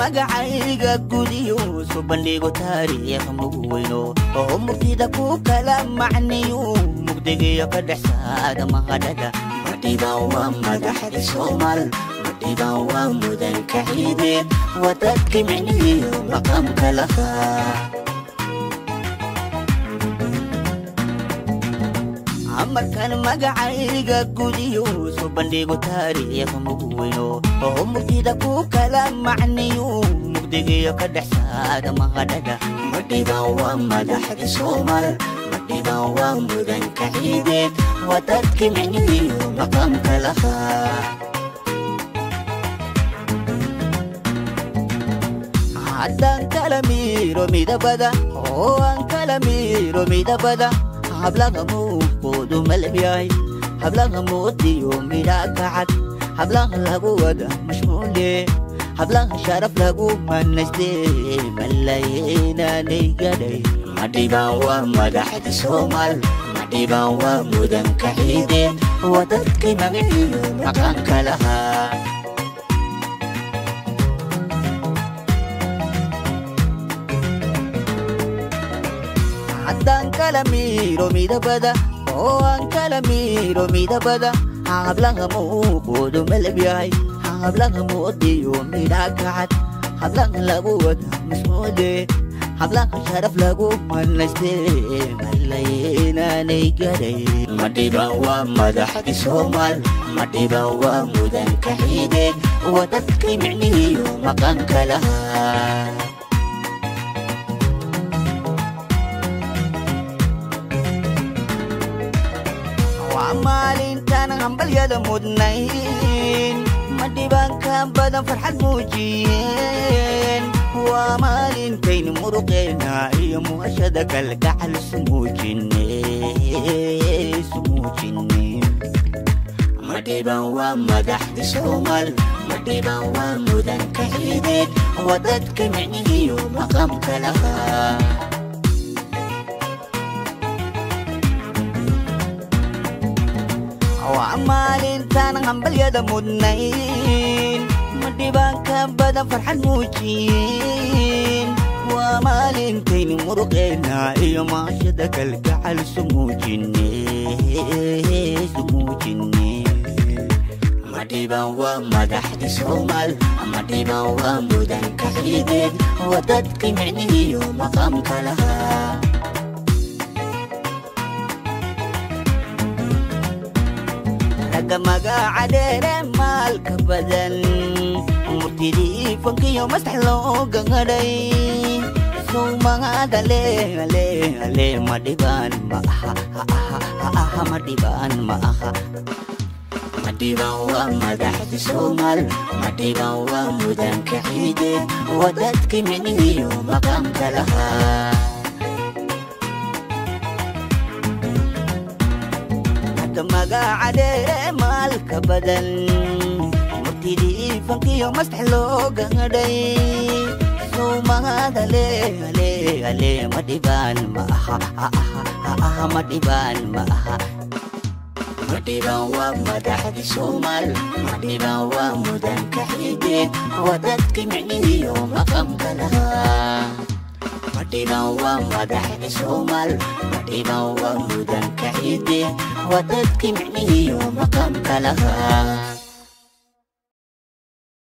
magacayga gudiyo soo bandhigo taariikh mugweyno oo murtida ku kala macniyo mugdigiyo ka dhexsaada maqadhada madhiba waa madaxda Soomaal madhiba waa mudanka ciideed wadadka micniyo maqamka lahaa markaan magacayga gudiyo soo bandhigo taariikh mugweyno oo murtida ku kala macniyo mugdigiyo ka dhexsaada maqadhada madhiba waa madaxda Soomaal madhiba waa mudanka ciideed wadadka micniyo maqamka lahaa haddaan kala miiro midabada oo aan kala miiro midabada hablaha muuqoodu malabyahay hablaha moodiyo midhaa kacad hablaha lagu wada mashmuule hablaha sharaf lagu manaystee malaynaanay gadhay madhiba waa madaxda Soomaal madhiba waa mudanka ciideed wadadka magaciyo maqanka lahaa haddaan kala miiro midabada oo aan kala miiro midabada hablaha muuqoodu malabyahay hablaha moodiyo midhaa kacad hablaha lagu wada mashmuule hablaha sharaf lagu manaystee malaynaanay gadhay madhiba waa madaxda Soomaal madhiba waa mudanka ciideed wadadka micniyo maqanka lahaa maalintaan hambalyada mudnayn madhibaan ka badan farxad muujiyeen waa maalintaynu muruqeena iyo muhashada kalgacal sumuujine madhibaan waa madaxda Soomaal madhibaan waa mudanka ciideed wadadka micniyo maqamka lahaa maalintaan hambalyada mudnayn madhibaan ka badan farxad muujiyeen waa maalintaynu muruqeena iyo maashada kalgacal sumuujine madhibaan waa madaxda Soomaal madhibaan waa mudanka ciideed wadadka micniyo maqamka lahaa magaca dheere maalka badan murtidii fankiyo maskax looga gadhay sowmagada le madhibaan ma aha madhibaan ma aha madhiba waa madaxda Soomaal madhiba waa mudanka ciideed wadadka micniyo maqamka lahaa magaca dheere maalka badan murtidii fankiyo maskax looga gadhay sowmagada le madhibaan ma aha madhibaan ma aha madhiba waa madaxda Soomaal madhiba waa mudanka ciideed wadadka micniyo maqamka lahaa madhiba waa madaxda Soomaal madhiba waa mudanka ciideed wadadka micniyo maqamka lahaa